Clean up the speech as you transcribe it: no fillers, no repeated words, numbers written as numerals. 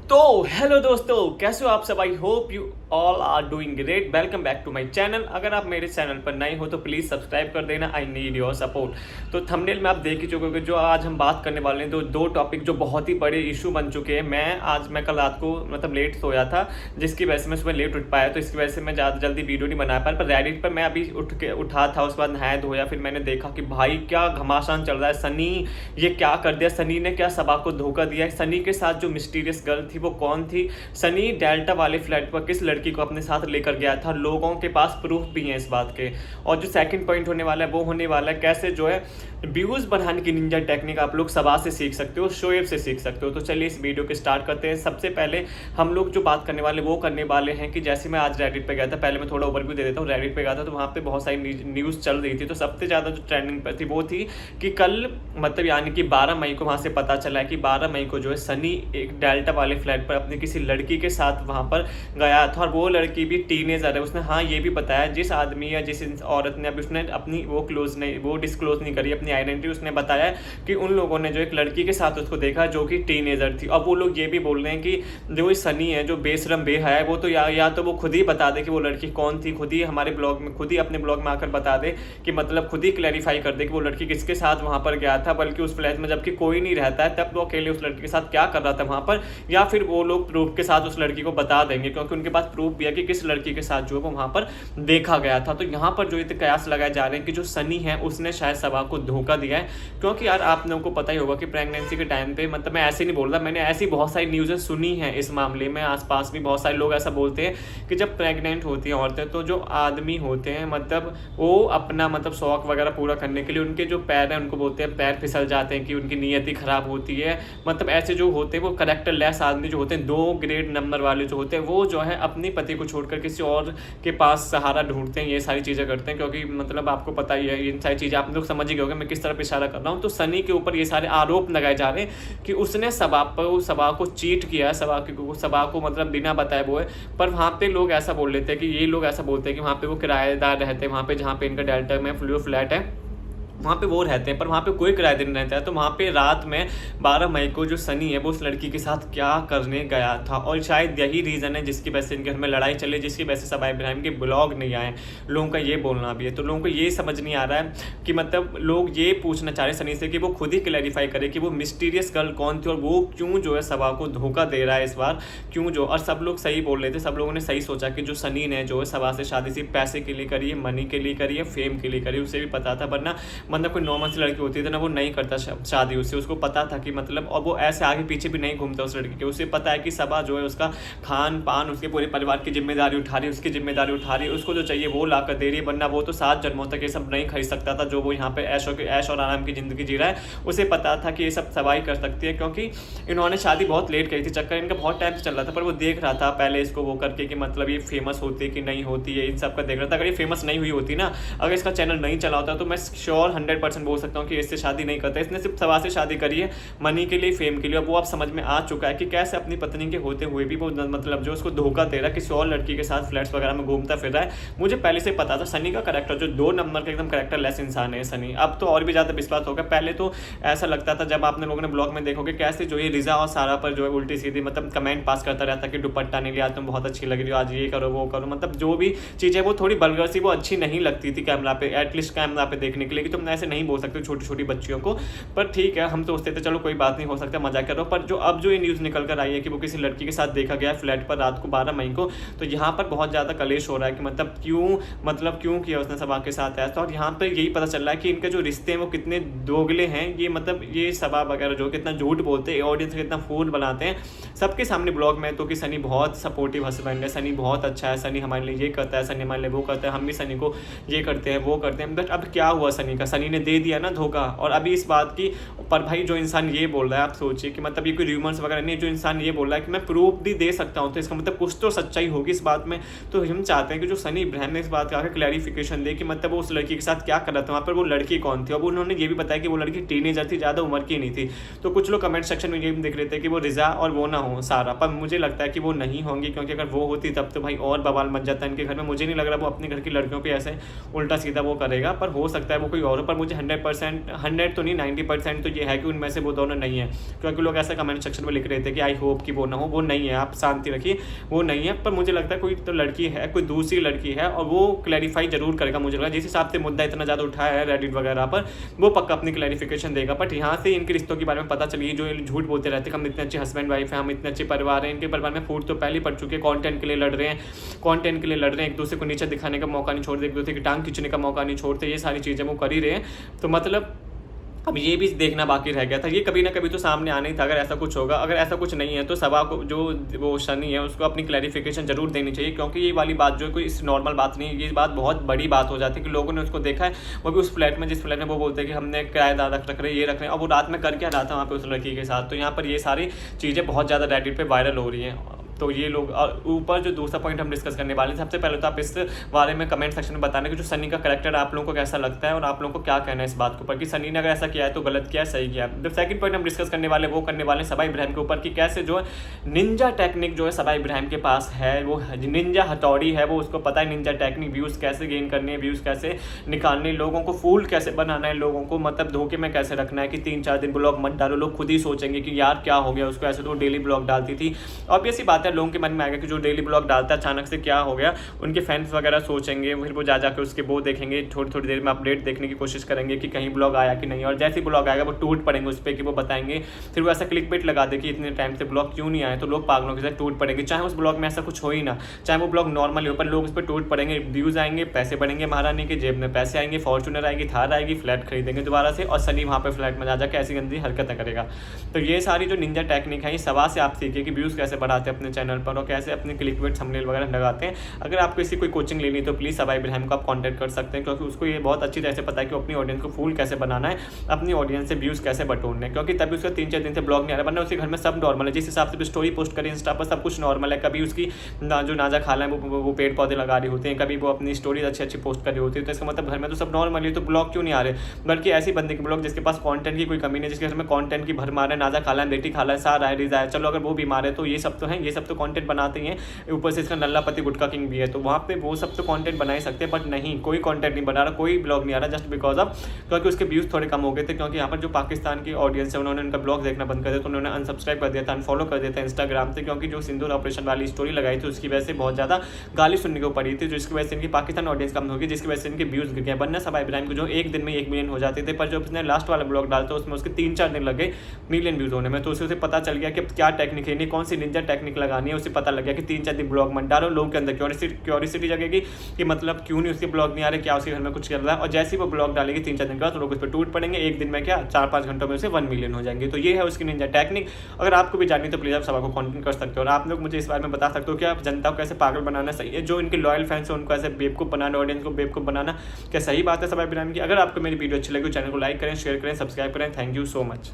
तो हेलो दोस्तों, कैसे हो आप सब। I hope you all are doing great. Welcome back to my channel. अगर आप मेरे चैनल पर नए हो तो प्लीज़ सब्सक्राइब कर देना। I need your support. तो थंबनेल में आप देख ही चुके होंगे जो आज हम बात करने वाले हैं। तो दो टॉपिक जो बहुत ही बड़े इशू बन चुके हैं। मैं कल रात को लेट सोया था, जिसकी वजह से मैं सुबह लेट उठ पाया, तो इसकी वजह से मैं ज़्यादा जल्दी वीडियो नहीं बना पाया। पर रेडिट पर मैं अभी उठा था, उसके बाद नहाया धोया, फिर मैंने देखा कि भाई क्या घमासान चल रहा है। सनी ये क्या कर दिया, सनी ने क्या सबा को धोखा दिया है। सनी के साथ जो मिस्टीरियस गर्ल थी वो कौन थी, सनी डेल्टा वाले फ्लैट पर किस लड़की को अपने साथ लेकर गया था। लोगों के पास प्रूफ भी हैं इस बात के। और जो सेकंड पॉइंट होने वाला है वो होने वाला है कैसे जो है व्यूज बढ़ाने की निंजा टेक्निक आप लोग सबा से सीख सकते हो, शोएब से सीख सकते हो। तो चलिए इस वीडियो को स्टार्ट करते हैं। सबसे पहले हम लोग जो बात करने वाले वो करने वाले हैं कि जैसे मैं आज रेडिट पे गया था, पहले मैं थोड़ा ओवरव्यू दे देता हूँ। रेडिट पे गया था तो वहाँ पे बहुत सारी न्यूज़ चल रही थी। तो सबसे ज़्यादा जो ट्रेंडिंग पर थी वो थी कि कल यानी कि 12 मई को वहाँ से पता चला है कि 12 मई को जो है सनी एक डेल्टा वाले फ्लैट पर अपनी किसी लड़की के साथ वहाँ पर गया था। और वो लड़की भी टीनेजर है। उसने हाँ ये भी बताया, जिस आदमी या जिस औरत ने अभी उसने अपनी वो डिस्क्लोज नहीं करी अपनी आइडेंटिटी, उसने बताया कि उन लोगों ने जो एक लड़की के साथ उसको देखा जो कि टीनेजर थी। अब वो लोग ये भी बोल रहे हैं कि जो सनी है जो बेशरम बेहया है, वो तो या तो वो खुद ही बता दे कि वो लड़की कौन थी, खुद ही हमारे ब्लॉग में खुद ही अपने ब्लॉग में आकर बता दे कि खुद ही क्लैरिफाई कर दे कि वो लड़की किसके साथ वहाँ पर गया था। बल्कि उस फ्लैट में जबकि कोई नहीं रहता है तब वो अकेले उस लड़की के साथ क्या कर रहा था वहाँ पर, या फिर वो लोग प्रूफ के साथ उस लड़की को बता देंगे क्योंकि उनके पास प्रूफ भी है कि किस लड़की के साथ जो है वो वहाँ पर देखा गया था। तो यहाँ पर जो कयास लगाए जा रहे हैं कि जो सनी है उसने शायद सबा को धोखा दिया है। क्योंकि यार आप लोगों को पता ही होगा कि प्रेगनेंसी के टाइम पे मैं ऐसे नहीं बोल रहा, मैंने ऐसी बहुत सारी न्यूज़ें सुनी हैं इस मामले में। आसपास भी बहुत सारे लोग ऐसा बोलते हैं कि जब प्रेग्नेंट होती हैं औरतें तो जो आदमी होते हैं वो अपना शौक वगैरह पूरा करने के लिए उनके जो पैर हैं उनको बोलते हैं पैर फिसल जाते हैं कि उनकी नीयत ही खराब होती है। ऐसे जो होते हैं वो करेक्टर लेस आदमी जो होते हैं, 2 ग्रेड नंबर वाले जो होते हैं, वो जो है अपनी पति को छोड़कर किसी और के पास सहारा ढूंढते हैं, ये सारी चीज़ें करते हैं। क्योंकि आपको पता ही है, इन सारी चीज़ें आप लोग समझ ही गए होंगे मैं किस तरफ इशारा कर रहा हूँ। तो सनी के ऊपर ये सारे आरोप लगाए जा रहे हैं कि उसने सबा को चीट किया है, सबा को बिना बताए वो है। पर वहाँ पे लोग ऐसा बोल लेते हैं कि ये लोग ऐसा बोलते हैं कि वहाँ पे वो किराएदार रहते हैं, वहाँ पे जहाँ पे इनका डेल्टा में फ्लैट है वहाँ पे वो रहते हैं, पर वहाँ पे कोई किराएदार नहीं रहता है। तो वहाँ पे रात में 12 मई को जो सनी है वो उस लड़की के साथ क्या करने गया था, और शायद यही रीज़न है जिसकी वजह से इनके घर में लड़ाई चले, जिसकी वजह से सबा इब्राहिम के ब्लॉग नहीं आए। लोगों का ये बोलना भी है। तो लोगों को ये समझ नहीं आ रहा है कि लोग ये पूछना चाह रहे हैं सनी से कि वो खुद ही क्लैरिफाई करे कि वो मिस्टीरियस गर्ल कौन थी और वो क्यों जो है सबा को धोखा दे रहा है इस बार, क्यों जो। और सब लोग सही बोल रहे थे, सब लोगों ने सही सोचा कि जो सनी ने जो है सबा से शादी सिर्फ पैसे के लिए करी है, मनी के लिए करी है, फेम के लिए करी, उसे भी पता था। वरना कोई नॉर्मल सी लड़की होती थी ना वो नहीं करता शादी उससे, उसको पता था कि और वो ऐसे आगे पीछे भी नहीं घूमता उस लड़की के। उसे पता है कि सबा जो है उसका खान पान, उसके पूरे परिवार की जिम्मेदारी उठा रही है, उसकी जिम्मेदारी उठा रही है, उसको जो चाहिए वो ला कर दे रही है। वरना वो तो 7 जन्मों तक ये सब नहीं खरीद सकता था जो वो यहाँ पे ऐश और आराम की ज़िंदगी जी रहा है। उसे पता था कि ये सब सवाई कर सकती है, क्योंकि इन्होंने शादी बहुत लेट करी थी, चक्कर इनका बहुत टाइम से चल रहा था। पर वो देख रहा था पहले इसको वो करके कि ये फेमस होती है कि नहीं होती है, इन सब का देख रहा था। अगर ये फेमस नहीं हुई होती ना, अगर इसका चैनल नहीं चला होता तो मैं श्योर 100% बोल सकता हूँ कि इससे शादी नहीं करता। इसने सिर्फ सबा से शादी करी है मनी के लिए, फेम के लिए। अब वो आप समझ में आ चुका है कि कैसे अपनी पत्नी के होते हुए भी वो जो उसको धोखा दे रहा है, किसी और लड़की के साथ फ्लैट्स वगैरह में घूमता फिर रहा है। मुझे पहले से पता था सनी का करेक्टर जो 2 नंबर का एकदम करेक्टर लेस इंसान है सनी। अब तो और भी ज़्यादा विश्वास होगा। पहले तो ऐसा लगता था जब आपने लोगों ने ब्लॉग में देखोगे कैसे जो ये रिजा और सारा पर जो है उल्टी सीधी कमेंट पास करता रहता कि दुपट्टा नहीं लिया, तुम बहुत अच्छी लग रही हो, आज ये करो वो करो। जो भी चीज़ें वो थोड़ी बल्गर सी वो अच्छी नहीं लगती थी कैमरा पे, एटलीस्ट कैमरा पे देखने के लिए, कि तुम ऐसे नहीं बोल सकते छोटी छोटी बच्चियों को। पर ठीक है, हम सोचते थे चलो कोई बात नहीं, हो सकता है मजाक करो। पर अब जो ये न्यूज़ निकल कर आई है कि वो किसी लड़की के साथ देखा गया फ्लैट पर रात को 12 मई को, तो यहाँ पर बहुत ज़्यादा कलेश हो रहा है कि क्यों किया उसने सबा के साथ ऐसा। और यहाँ पर यही पता चल रहा है कि इनके जो रिश्ते हैं वो कितने दोगले हैं। ये सबा वगैरह जो कितना झूठ बोलते हैं, ऑडियंस कितना फूल बनाते हैं सबके सामने ब्लॉग में। तो कि सनी बहुत सपोर्टिव हस्बैंड है, सनी बहुत अच्छा है, सनी हमारे लिए ये करता है, सनी हमारे लिए वो करता है, हम भी सनी को ये करते हैं वो करते हैं। बट अब क्या हुआ सनी का, सनी ने दे दिया ना धोखा। और अभी इस बात की पर भाई जो इंसान ये बोल रहा है, आप सोचिए कि ये कोई र्यूमर्स वगैरह नहीं, जो इंसान ये बोल रहा है कि मैं प्रूफ भी दे सकता हूँ, तो इसका कुछ तो सच्चाई होगी इस बात में। तो हम चाहते हैं कि जो सनी इब्राहिम ने इस बात का क्लैरिफिकेशन दे कि वो उस लड़की के साथ क्या कर रहा था, वहाँ पर वो लड़की कौन थी। अब उन्होंने ये भी बताया कि वो लड़की टीनेजर थी, ज़्यादा उम्र की नहीं थी। तो कुछ लोग कमेंट सेक्शन में ये भी देख रहे थे कि वो रिजा और वो ना हो सारा, पर मुझे लगता है कि वो नहीं होंगी, क्योंकि अगर वो होती तब तो भाई और बवाल मच जाता है इनके घर में। मुझे नहीं लग रहा वो अपने घर की लड़कियों पर ऐसे उल्टा सीधा वो करेगा, पर हो सकता है वो कोई और पर मुझे 100% 100 तो नहीं 90% तो ये है कि उनमें से वो दोनों नहीं है, क्योंकि लोग ऐसा कमेंट सेक्शन में लिख रहे थे कि आई होप कि वो ना हो। वो नहीं है, आप शांति रखिए, वो नहीं है। पर मुझे लगता है कोई तो लड़की है, कोई दूसरी लड़की है, और वो क्लैरिफाई जरूर करेगा। मुझे लगा जिस हिसाब से मुद्दा इतना ज़्यादा उठाया है रेडिट वगैरह पर, वो पक्का अपनी क्लैरिफिकेशन देगा। बट यहाँ से इनके रिश्तों के बारे में पता चली, जो झूठ बोलते रहते हैं हम इतने अच्छे हस्बैंड वाइफ हैं, हम इतने अच्छे परिवार हैं, इनके परिवार में फूट तो पहले ही पड़ चुके हैं, कंटेंट के लिए लड़ रहे हैं, कंटेंट के लिए लड़ रहे हैं, एक दूसरे को नीचे दिखाने का मौका नहीं छोड़ते, एक दूसरे की टांग खींचने का मौका नहीं छोड़ते, ये सारी चीज़ें वो कर ही रहे हैं। तो मतलब अब ये भी देखना बाकी रह गया था, ये कभी ना कभी तो सामने आना ही था अगर ऐसा कुछ होगा। अगर ऐसा कुछ नहीं है तो सभा को, जो वो शनि है, उसको अपनी क्लैरिफिकेशन जरूर देनी चाहिए, क्योंकि ये वाली बात जो कोई इस नॉर्मल बात नहीं है, ये बात बहुत बड़ी बात हो जाती है कि लोगों ने उसको देखा है, वो भी उस फ्लैट में, जिस फ्लैट में वो बोलते हैं कि हमने किराएदार रख रहे, ये रख रहे हैं, और वो रात में कर क्या रहा था वहाँ पे उस लड़की के साथ। तो यहाँ पर ये सारी चीज़ें बहुत ज़्यादा रेडिट पे वायरल हो रही हैं। तो ये लोग, और ऊपर जो दूसरा पॉइंट हम डिस्कस करने वाले हैं, सबसे पहले तो आप इस बारे में कमेंट सेक्शन में बताना कि जो सनी का कैरेक्टर आप लोगों को कैसा लगता है, और आप लोगों को क्या कहना है इस बात के ऊपर कि सनी ने अगर ऐसा किया है तो गलत किया है, सही किया है। जो सेकंड पॉइंट हम डिस्कस करने वाले वो करने वाले सबा इब्राहिम के ऊपर कि कैसे जो है निंजा टेक्निक जो है सबा इब्राहिम के पास है, वो निंजा हथौड़ी है, वो उसको पता है निंजा टेक्निक, व्यूज़ कैसे गेन करने हैं, व्यूज़ कैसे निकालने, लोगों को फूल कैसे बनाना है, लोगों को मतलब धोखे में कैसे रखना है कि 3-4 दिन ब्लॉग मत डालो, लोग खुद ही सोचेंगे कि यार क्या हो गया उसको, ऐसे तो डेली ब्लॉग डालती थी। ऑब्वियस सी बात है, लोगों के मन में आएगा जो डेली ब्लॉग डालता है अचानक से क्या हो गया, उनके फैंस वगैरह सोचेंगे, फिर वो जा जाकर उसके वो देखेंगे, थोड़ी थोड़ी देर में अपडेट देखने की कोशिश करेंगे कि कहीं ब्लॉग आया कि नहीं, और जैसे ही ब्लॉग आएगा वो टूट पड़ेंगे उस पर कि वो बताएंगे, फिर वो ऐसा क्लिक बेट लगा दे कि इतने टाइम से ब्लॉग क्यों नहीं आए, तो लोग पागलों के साथ टूट पड़ेंगे, चाहे उस ब्लॉग में ऐसा कुछ हो ही ना, चाहे वो ब्लॉग नॉर्मल हो, पर लोग उस पर टूट पड़ेंगे, व्यूज़ आएंगे, पैसे बढ़ेंगे, महारानी के जेब में पैसे आएंगे, फॉर्चूनर आएगी, थार आएगी, फ्लैट खरीदेंगे दोबारा से, और सनी वहाँ पर फ्लैट में जा जाकर ऐसी गंदी हरकतें करेगा। तो ये सारी जो निंजा टेक्निक है, ये सवा से आप सीखिए कि व्यूज़ कैसे बढ़ाते हैं अपने चैनल पर, और कैसे अपने क्लिक बेट थंबनेल वगैरह लगाते हैं। अगर आपको इसी कोई कोचिंग लेनी है तो प्लीज़ सबा इब्राहिम को आप कांटेक्ट कर सकते हैं, क्योंकि उसको ये बहुत अच्छी तरह से पता है कि अपनी ऑडियंस को फूल कैसे बनाना है, अपनी ऑडियंस से व्यूज़ कैसे बटोरने हैं, क्योंकि तभी उसका 3-4 दिन से ब्लॉग नहीं आ रहा, वरना उसके घर में सब नॉर्मल है, जिस हिसाब से भी स्टोरी पोस्ट करें इंस्टा पर सब कुछ नॉर्मल है। कभी उसकी जो नाजा खाला है वो पेड़ पौधे लगा रही होती हैं, कभी वो अपनी स्टोरीज अच्छी पोस्ट कर रही होती है, तो इसका मतलब घर में तो सब नॉर्मल है, तो ब्लॉग क्यों नहीं आ रहे। बल्कि ऐसी बंदे के ब्लॉग जिसके पास कॉन्टेंट की कोई कमी नहीं, जिसके घर में कॉन्टेंट की भरमार है, नाजा खाला है, बेटी खाला है, सारा है, रिजा है, चलो अगर वो बीमार है तो ये सब तो है, ये सब तो कॉन्टेंट बनाते ही हैं, ऊपर से इसका नल्ला पति गुटका किंग भी है, तो वहाँ पे वो सब तो कंटेंट बना ही सकते हैं। बट नहीं, कोई कंटेंट नहीं बना रहा, कोई ब्लॉग नहीं आ रहा, जस्ट बिकॉज ऑफ क्योंकि उसके व्यूज़ थोड़े कम हो गए थे, क्योंकि यहाँ पर जो पाकिस्तान की ऑडियंस है उन्होंने उनका ब्लॉग देखना बंद कर दिया, तो उन्होंने अनसब्सक्राइब कर दिया था, अनफॉलो कर दिया था इंस्टाग्राम से, क्योंकि जो सिंदूर ऑपरेशन वाली स्टोरी लगाई थी उसकी वजह से बहुत ज़्यादा गाली सुनने को पड़ी थी, जिसकी वजह से इनकी पाकिस्तान ऑडियंस कम होगी, जिसकी वजह से इनके व्यूज़ गिर गए। वरना सबा इब्राहिम को जो एक दिन में 1 मिलियन हो जाते थे, पर जब उसने लास्ट वाला ब्लॉग डालता उसमें उसके 3-4 दिन लगे मिलियन व्यूज़ होने में, तो उसे पता चल गया कि क्या टेक्निक है, कौन सी निंजा टेक्निक लगानी है, उसे पता लग गया कि 3-4 दिन ब्लॉग मत डालो, लोगों के अंदर क्यूरियोसिटी जगेगी कि मतलब क्यों नहीं उसके ब्लॉग नहीं आ रहे, क्या उसके घर में कुछ चल रहा है, और जैसे ही वो ब्लॉग डालेगी 3-4 दिन का तो लोग उस पर टूट पड़ेंगे, एक दिन में क्या 4-5 घंटों में उसे 1 मिलियन हो जाएंगे। तो ये है उसकी निंजा टेक्निक। अगर आपको भी जाननी तो प्लीज़ आप सबा को कॉन्टेक्ट कर सकते हो, और आप लोग मुझे इस बारे में बता सकते हो कि आप जनता को कैसे पागल बनाना सही है, जो इनके लॉयल फैंस हैं उनको ऐसे बेवकूफ़ बनाना, ऑडियंस को बेवकूफ़ बनाना क्या सही बात है सबा इब्राहिम की। अगर आपको मेरी वीडियो अच्छी लगी तो चैनल को लाइक करें, शेयर करें, सब्सक्राइब करें। Thank you so much.